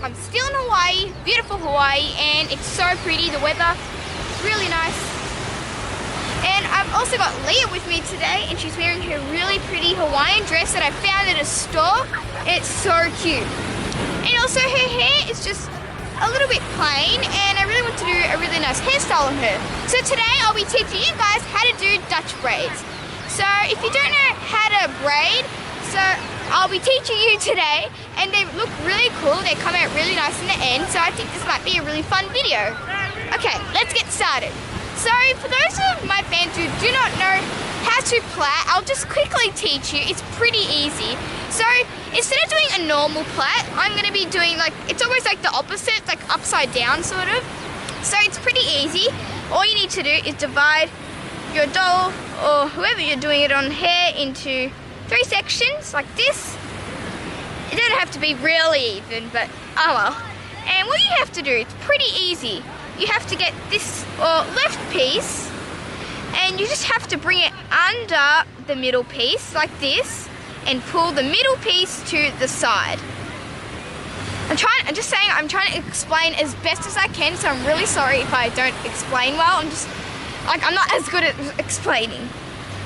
I'm still in Hawaii, beautiful Hawaii, and it's so pretty, the weather is really nice. And I've also got Lea with me today, and she's wearing her really pretty Hawaiian dress that I found at a store. It's so cute. And also her hair is just a little bit plain, and I really want to do a really nice hairstyle on her. So today I'll be teaching you guys how to do Dutch braids. So if you don't know how to braid, so I'll be teaching you today, and they look really cool. They come out really nice in the end, so I think this might be a really fun video. Okay, let's get started. So for those of my fans who do not know how to plait, I'll just quickly teach you. It's pretty easy. So instead of doing a normal plait, I'm going to be doing it's almost like the opposite, it's like upside down sort of. So it's pretty easy. All you need to do is divide your doll or whoever you're doing it on hair into 3 sections like this. It doesn't have to be really even, but oh well. And what you have to do, it's pretty easy. You have to get this left piece, and you just have to bring it under the middle piece like this and pull the middle piece to the side. I'm trying to explain as best as I can, so I'm really sorry if I don't explain well. I'm not as good at explaining.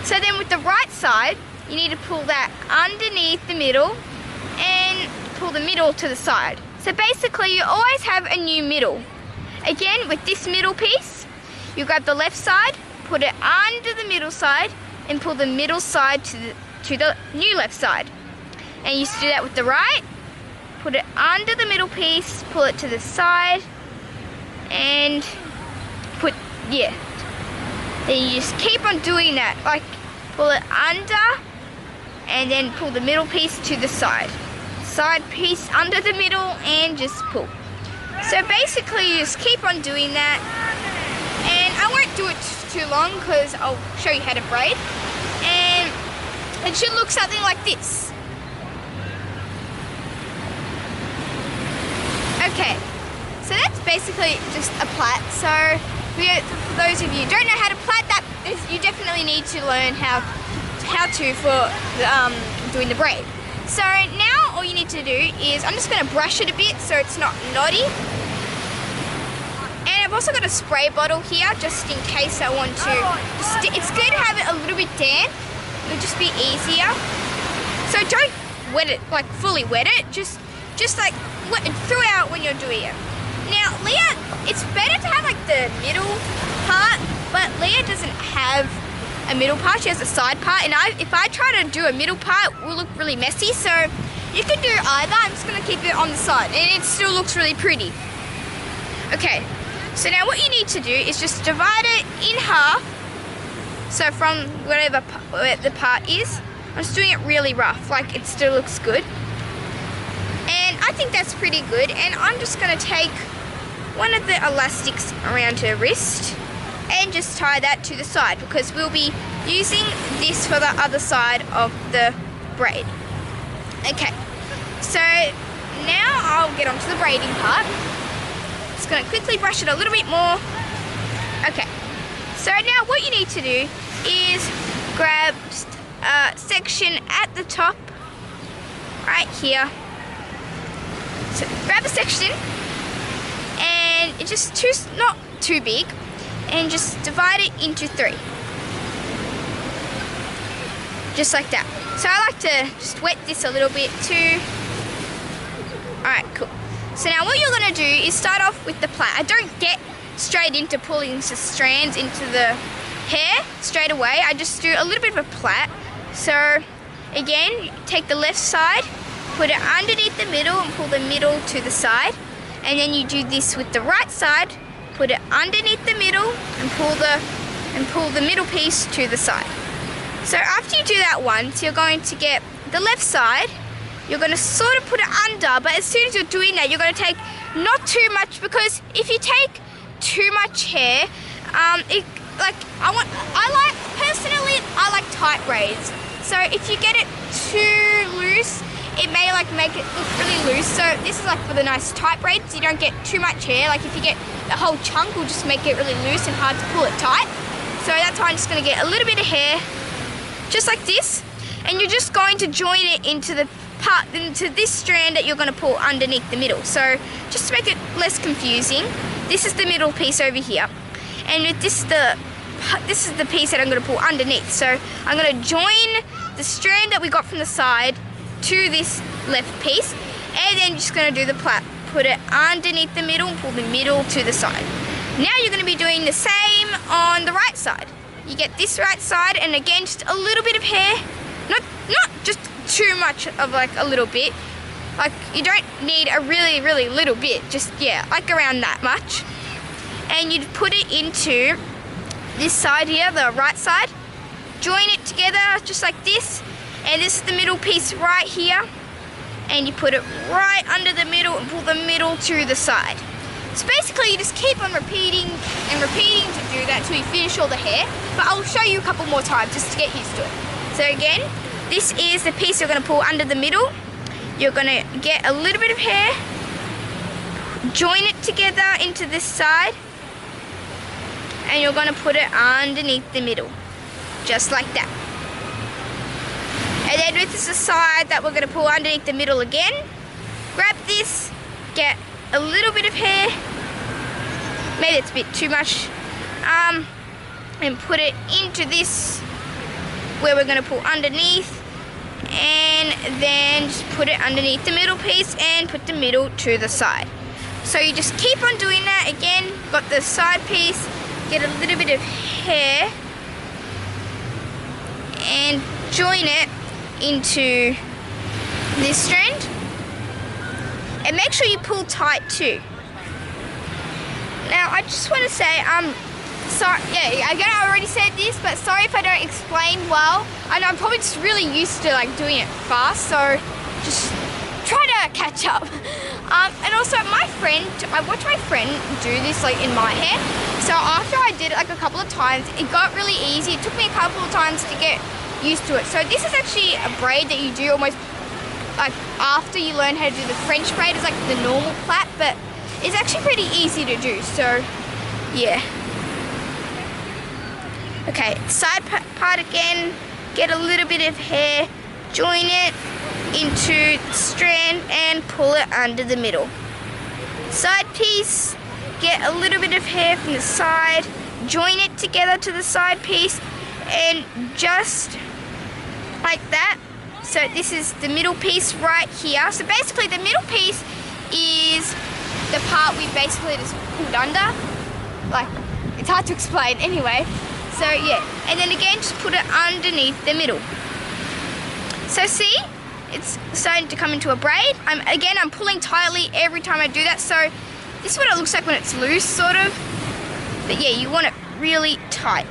So then with the right side, you need to pull that underneath the middle and pull the middle to the side. So basically you always have a new middle. Again, with this middle piece, you grab the left side, put it under the middle side, and pull the middle side to the new left side. And you used to do that with the right, put it under the middle piece, pull it to the side, and then you just keep on doing that, like pull it under, and then pull the middle piece to the side. Side piece under the middle, and just pull. So basically you just keep on doing that, and I won't do it too long because I'll show you how to braid, and it should look something like this. Okay, so that's basically just a plait. So for those of you who don't know how to plait, you definitely need to learn how to for doing the braid. So now all you need to do is, I'm just going to brush it a bit so it's not knotty. And I've also got a spray bottle here just in case I want to. It's good to have it a little bit damp. It'll just be easier. So don't wet it, like fully wet it. Just like wet it throughout when you're doing it. Now Lea, it's better to have like the middle part, but Lea doesn't have a middle part, she has a side part, and if I try to do a middle part, it will look really messy. So you can do either. I'm just going to keep it on the side, and it still looks really pretty. Okay, so now what you need to do is just divide it in half. So from where the part is, I'm just doing it really rough, like it still looks good. And I think that's pretty good, and I'm just going to take one of the elastics around her wrist and just tie that to the side, because we'll be using this for the other side of the braid. Okay, so now I'll get onto the braiding part. Just going to quickly brush it a little bit more. Okay, so now what you need to do is grab just a section at the top, right here. So grab a section, and it's just not too big, and just divide it into 3. Just like that. So I like to just wet this a little bit too. Alright, cool. So now what you're going to do is start off with the plait. I don't get straight into pulling the strands into the hair straight away. I just do a little bit of a plait. So again, take the left side, put it underneath the middle and pull the middle to the side. And then you do this with the right side, put it underneath the middle and pull the middle piece to the side. So after you do that once, you're going to get the left side, you're going to sort of put it under, but as soon as you're doing that, you're going to take not too much, because if you take too much hair, personally I like tight braids. So if you get it too loose, it may make it look really loose. So this is for the nice tight braids. You don't get too much hair. Like if you get the whole chunk, will just make it really loose and hard to pull it tight. So that's why I'm just going to get a little bit of hair, just like this, and you're just going to join it into the this strand that you're going to pull underneath the middle. So just to make it less confusing, this is the middle piece over here, and this is the piece that I'm going to pull underneath. So I'm going to join the strand that we got from the side to this left piece, and then just going to do the plait. Put it underneath the middle and pull the middle to the side. Now you're going to be doing the same on the right side. You get this right side, and again, just a little bit of hair. Not just too much of like a little bit. Like you don't need a really, really little bit. Just, yeah, like around that much. And you'd put it into this side here, the right side. Join it together just like this. And this is the middle piece right here. And you put it right under the middle and pull the middle to the side. So basically you just keep on repeating and repeating to do that until you finish all the hair. But I'll show you a couple more times just to get used to it. So again, this is the piece you're going to pull under the middle. You're going to get a little bit of hair, join it together into this side, and you're going to put it underneath the middle, just like that. And then this is the side that we're going to pull underneath the middle again. Grab this, get a little bit of hair, maybe it's a bit too much, and put it into this where we're going to pull underneath, and then just put it underneath the middle piece and put the middle to the side. So you just keep on doing that. Again, got the side piece, get a little bit of hair and join it into this strand, and make sure you pull tight too. Now I just want to say, sorry, yeah, again I already said this, but sorry if I don't explain well. I know I'm probably just really used to like doing it fast, so just try to catch up. And also I watched my friend do this like in my hair. So after I did it like a couple of times, it got really easy. It took me a couple of times to get used to it. So this is actually a braid that you do almost like after you learn how to do the French braid. It's like the normal plait, but it's actually pretty easy to do. So yeah. Okay, side part again, get a little bit of hair, join it into the strand and pull it under the middle. Side piece, get a little bit of hair from the side, join it together to the side piece, and just like that. So this is the middle piece right here. So basically the middle piece is the part we basically just pulled under. Like, it's hard to explain anyway. So yeah, and then again just put it underneath the middle. So see, it's starting to come into a braid. I'm pulling tightly every time I do that. So this is what it looks like when it's loose, sort of. But yeah, you want it really tight.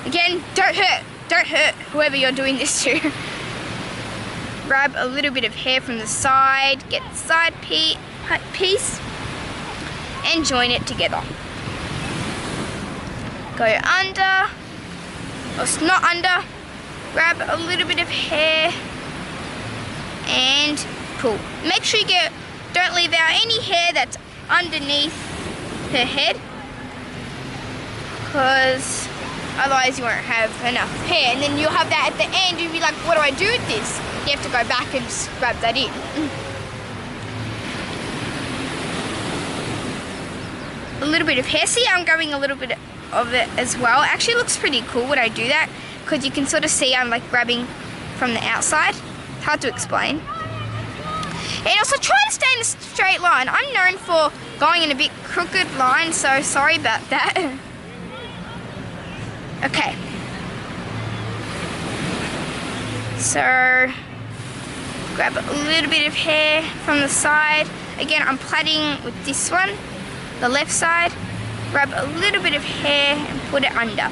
Again, don't hurt whoever you're doing this to. Grab a little bit of hair from the side, get the side piece, and join it together. Go under, or it's not under, grab a little bit of hair and pull. Make sure you don't leave out any hair that's underneath her head, because otherwise you won't have enough hair, and then you'll have that at the end. You'll be like, what do I do with this? You have to go back and just grab that in. A little bit of hair. See, I'm grabbing a little bit of it as well. It actually looks pretty cool when I do that, because you can sort of see I'm like grabbing from the outside. It's hard to explain. And also try to stay in a straight line. I'm known for going in a bit crooked line, so sorry about that. Okay. So grab a little bit of hair from the side. Again, I'm plaiting with this one, the left side. Grab a little bit of hair and put it under.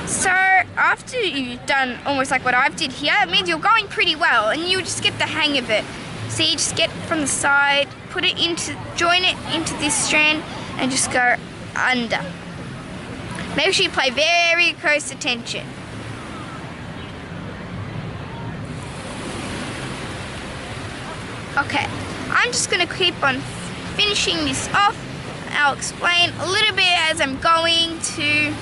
So after you've done almost like what I've did here, it means you're going pretty well and you just get the hang of it. So you just get from the side, put it into, join it into this strand and just go under. Make sure you pay very close attention. Okay, I'm just going to keep on finishing this off. I'll explain a little bit as I'm going to.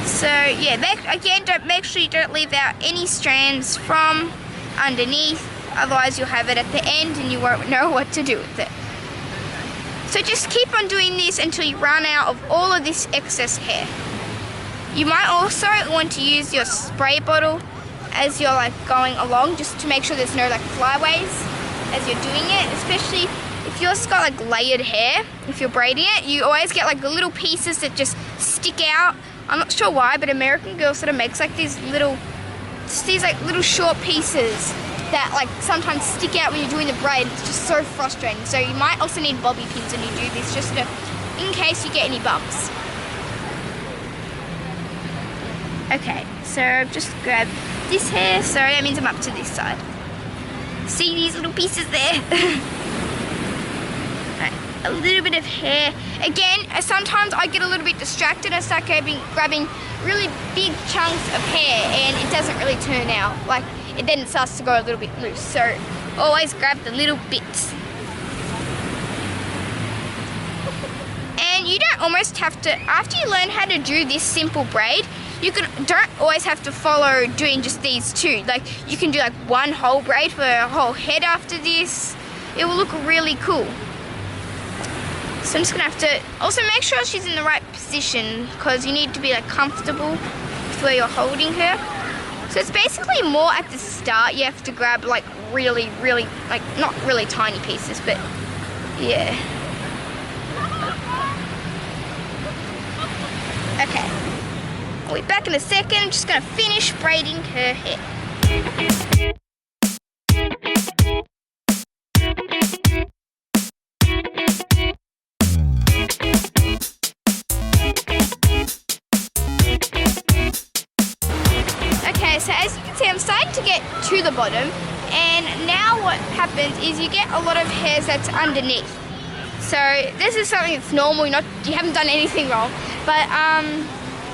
So yeah, again, make sure you don't leave out any strands from underneath, otherwise you'll have it at the end and you won't know what to do with it. So just keep on doing this until you run out of all of this excess hair. You might also want to use your spray bottle as you're like going along, just to make sure there's no like flyaways as you're doing it, especially if you've got like layered hair. If you're braiding it, you always get like the little pieces that just stick out. I'm not sure why, but American Girl sort of makes like these little short pieces that like sometimes stick out when you're doing the braid. It's just so frustrating. So you might also need bobby pins when you do this, just in case you get any bumps. Okay, so I've just grabbed this hair, so that means I'm up to this side. See these little pieces there? Right, a little bit of hair. Again, sometimes I get a little bit distracted. I start grabbing really big chunks of hair and it doesn't really turn out. Like, then it starts to go a little bit loose. So always grab the little bits. And you don't almost have to, after you learn how to do this simple braid, don't always have to follow doing just these two. Like, you can do like one whole braid for a whole head after this. It will look really cool. So I'm just gonna have to also make sure she's in the right position, because you need to be like comfortable with where you're holding her. So it's basically more at the start you have to grab like really, like not really tiny pieces, but yeah. Okay. I'll be back in a second. I'm just going to finish braiding her hair. Okay, so as you can see, I'm starting to get to the bottom, and now what happens is you get a lot of hairs that's underneath. So this is something that's normal. You haven't done anything wrong, but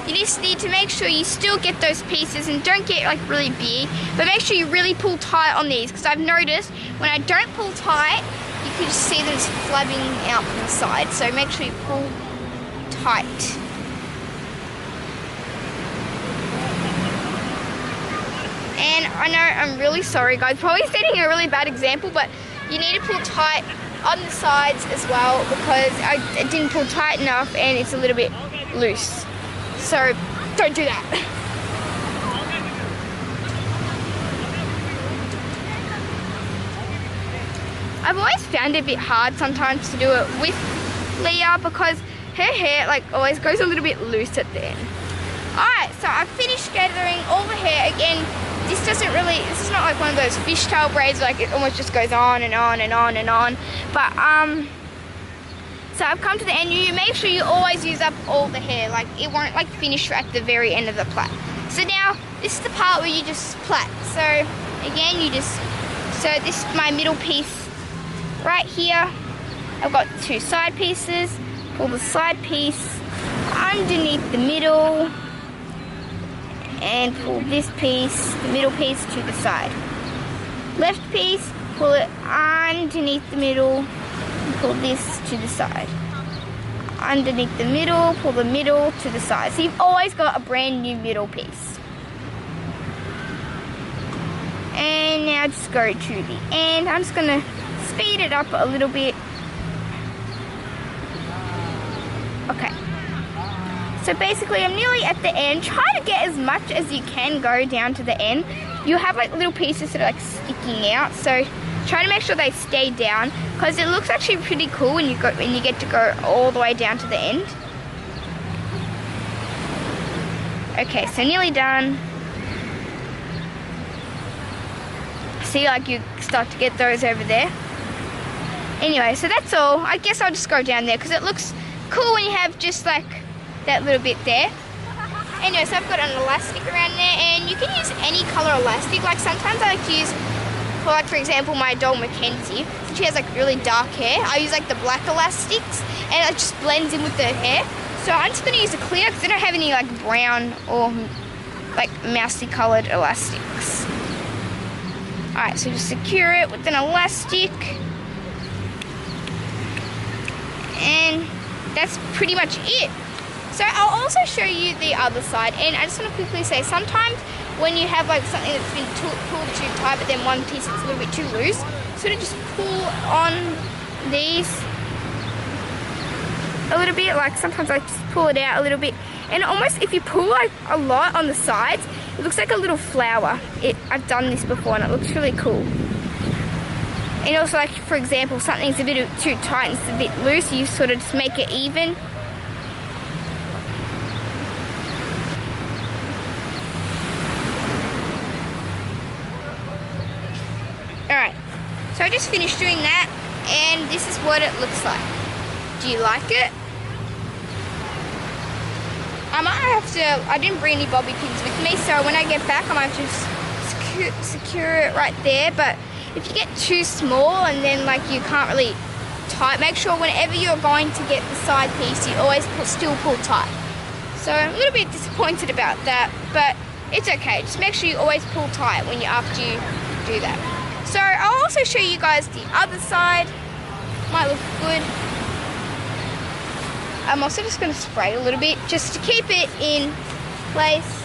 you just need to make sure you still get those pieces and don't get like really big, but make sure you really pull tight on these, because I've noticed when I don't pull tight, you can just see them just flapping out from the side. So make sure you pull tight. And I know I'm really sorry guys, probably setting a really bad example, but you need to pull tight on the sides as well, because I didn't pull tight enough and it's a little bit loose. So don't do that. I've always found it a bit hard sometimes to do it with Lea, because her hair like always goes a little bit loose at the end. Alright, so I've finished gathering all the hair. Again, this is not like one of those fishtail braids, like it almost just goes on and on and on and on. But so I've come to the end. You make sure you always use up all the hair, like it won't like finish at the very end of the plait. So now this is the part where you just plait. So again, so this is my middle piece right here. I've got two side pieces. Pull the side piece underneath the middle and pull this piece, the middle piece, to the side. Left piece, pull it underneath the middle, pull this to the side. Underneath the middle, pull the middle to the side. So you've always got a brand new middle piece. And now just go to the end. I'm just gonna speed it up a little bit. Okay. So basically I'm nearly at the end. Try to get as much as you can go down to the end. You have like little pieces that are like sticking out, so try to make sure they stay down, because it looks actually pretty cool when you get to go all the way down to the end. Okay, so nearly done. See, like you start to get those over there. Anyway, so that's all. I guess I'll just go down there because it looks cool when you have just like that little bit there. Anyway, so I've got an elastic around there, and you can use any color elastic. Like sometimes I like to use, for like for example, my doll Mackenzie. She has like really dark hair. I use like the black elastics, and it just blends in with the hair. So I'm just gonna use a clear because I don't have any like brown or like mousy colored elastics. Alright, so just secure it with an elastic. And that's pretty much it. So I'll also show you the other side, and I just want to quickly say sometimes when you have like something that's been pulled too tight, but then one piece that's a little bit too loose, sort of just pull on these a little bit. Like sometimes I just pull it out a little bit, and almost if you pull like a lot on the sides, it looks like a little flower. I've done this before and it looks really cool. And also, like for example, something's a bit too tight and it's a bit loose, you sort of just make it even. Alright, so I just finished doing that, and this is what it looks like. Do you like it? I might have to, I didn't bring any bobby pins with me, so when I get back I might just secure it right there. But if you get too small and then like you can't really tight, make sure whenever you're going to get the side piece, you always still pull tight. So I'm a little bit disappointed about that, but it's okay. Just make sure you always pull tight after you do that. So I'll also show you guys the other side. Might look good. I'm also just going to spray a little bit just to keep it in place.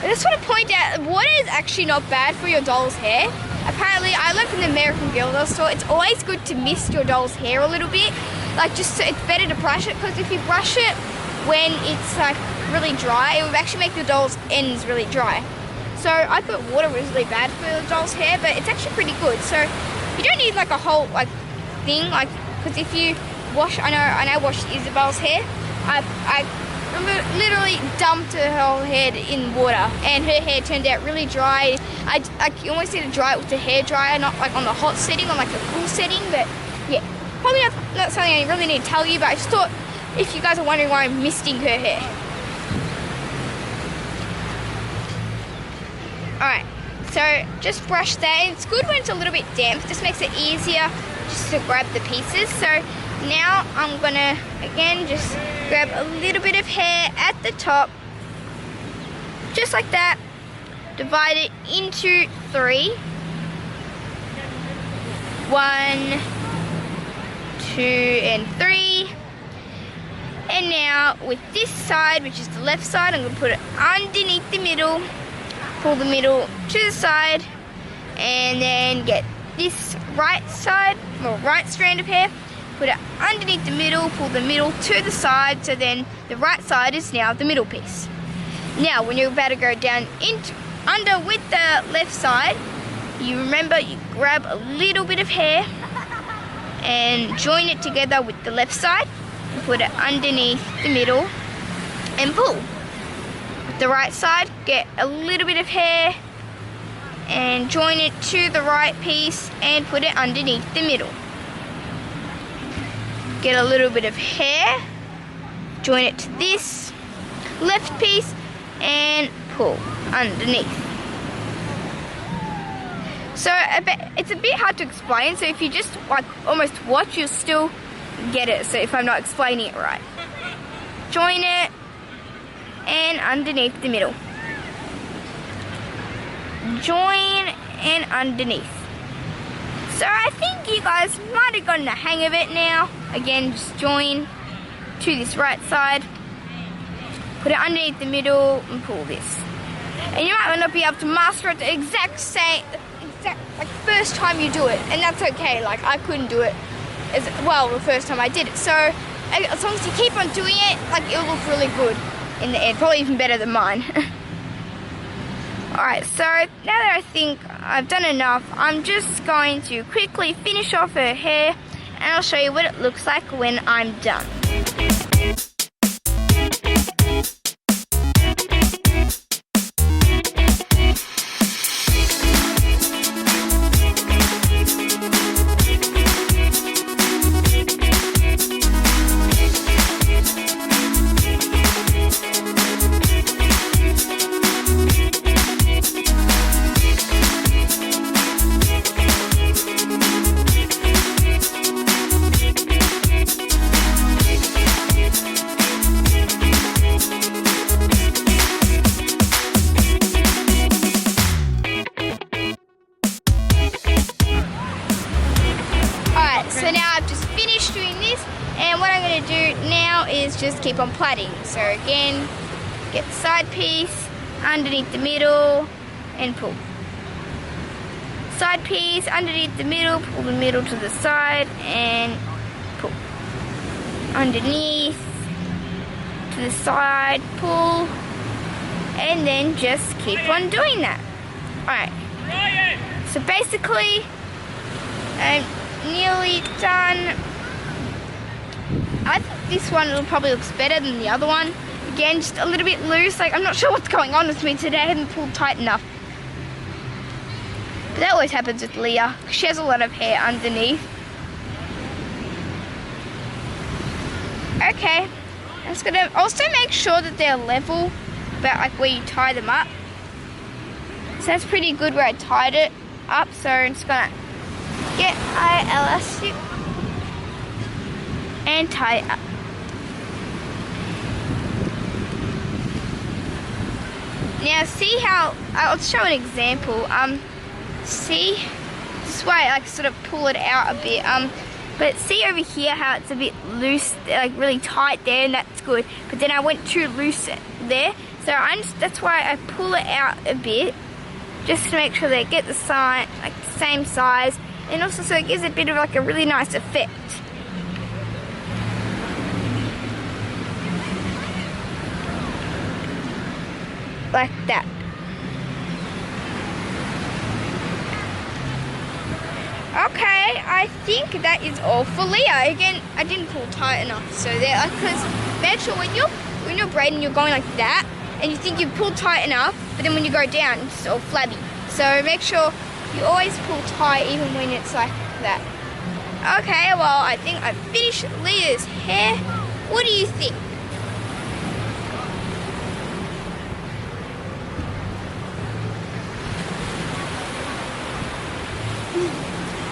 I just want to point out, water is actually not bad for your doll's hair. Apparently, I learned from the American Girl doll store, it's always good to mist your doll's hair a little bit. Like just so it's better to brush it, because if you brush it when it's like really dry, it will actually make your doll's ends really dry. So I thought water was really bad for the doll's hair, but it's actually pretty good. So you don't need like a whole like thing, like, because if you wash, I know washed Isabel's hair. I literally dumped her whole head in water, and her hair turned out really dry. I almost need to dry it with the hair dryer, not like on the hot setting, on like the cool setting. But yeah, probably not something I really need to tell you, but I just thought if you guys are wondering why I'm misting her hair. Alright, so just brush that. It's good when it's a little bit damp, just makes it easier just to grab the pieces. So now I'm gonna again just grab a little bit of hair at the top, just like that. Divide it into 3. 1, 2, and 3. And now with this side, which is the left side, I'm gonna put it underneath the middle. Pull the middle to the side, and then get this right side, or right strand of hair, put it underneath the middle, pull the middle to the side, so then the right side is now the middle piece. Now when you're about to go down under with the left side, you remember you grab a little bit of hair and join it together with the left side and put it underneath the middle and pull. The right side, get a little bit of hair and join it to the right piece and put it underneath the middle. Get a little bit of hair, join it to this left piece and pull underneath. So it's a bit hard to explain, so if you just like almost watch, you'll still get it. So if I'm not explaining it right, join it and underneath the middle. Join and underneath. So I think you guys might have gotten the hang of it now. Again, just join to this right side, put it underneath the middle and pull this. And you might not be able to master it the exact like first time you do it, and that's okay. Like I couldn't do it as well the first time I did it. So as long as you keep on doing it, like it'll look really good in the end, probably even better than mine. Alright, so now that I think I've done enough, I'm just going to quickly finish off her hair, and I'll show you what it looks like when I'm done. So now I've just finished doing this, and what I'm going to do now is just keep on plaiting. So again, get the side piece, underneath the middle, and pull. Side piece, underneath the middle, pull the middle to the side, and pull. Underneath, to the side, pull, and then just keep on doing that. Alright, so basically, I'm nearly done. I think this one probably looks better than the other one. Again, just a little bit loose. Like, I'm not sure what's going on with me today. I haven't pulled tight enough. But that always happens with Lea. She has a lot of hair underneath. Okay. I'm just gonna also make sure that they're level, about like where you tie them up. So that's pretty good where I tied it up. So I'm just gonna get my elastic and tie it up. Now see how, I'll show an example. See, this way I like sort of pull it out a bit. But see over here how it's a bit loose, like really tight there, and that's good. But then I went too loose there, so that's why I pull it out a bit, just to make sure they get the size, like the same size, and also so it gives a bit of like a really nice effect. Like that. Okay, I think that is all for Lea. Again, I didn't pull tight enough, so there. Because make sure when you're braiding, you're going like that, and you think you've pulled tight enough, but then when you go down, it's all flabby. So make sure you always pull tight, even when it's like that. Okay, well, I think I've finished Lea's hair. What do you think?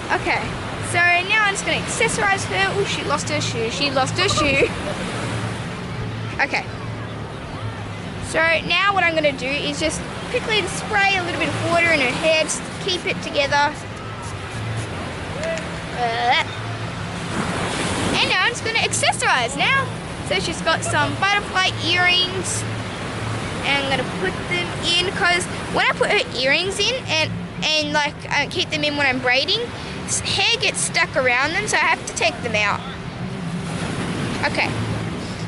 Okay, so now I'm just going to accessorize her. Oh, she lost her shoe. She lost her shoe. Okay. So now what I'm going to do is just quickly spray a little bit of water in her hair, just to keep it together. And now I'm just going to accessorize now. So she's got some butterfly earrings. And I'm going to put them in, because when I put her earrings in and like keep them in when I'm braiding, hair gets stuck around them, so I have to take them out. Okay,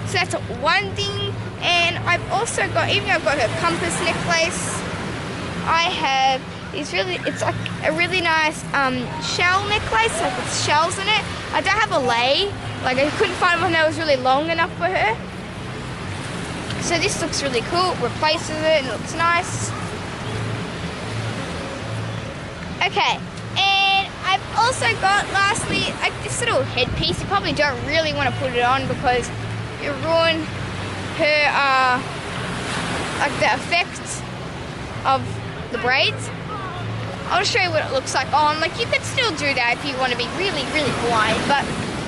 so that's one thing. And I've also got, even though I've got her compass necklace, I have these it's like a really nice shell necklace, like with shells in it. I don't have a lei, like I couldn't find one that was really long enough for her. So this looks really cool, replaces it and it looks nice. Okay, and I've also got, lastly, like this little headpiece. You probably don't really want to put it on because you ruin her, like the effect of the braids. I'll show you what it looks like on. Like, you could still do that if you want to be really, really blind, but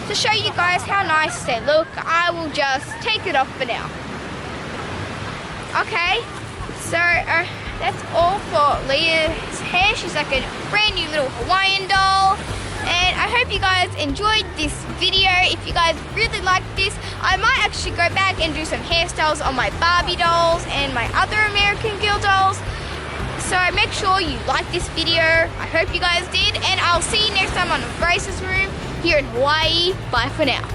to show you guys how nice they look, I will just take it off for now. Okay, so that's all for Lea's hair. She's like a brand new little Hawaiian doll. And I hope you guys enjoyed this video. If you guys really liked this, I might actually go back and do some hairstyles on my Barbie dolls and my other American Girl dolls. So make sure you like this video. I hope you guys did. And I'll see you next time on Grace's Room here in Hawaii. Bye for now.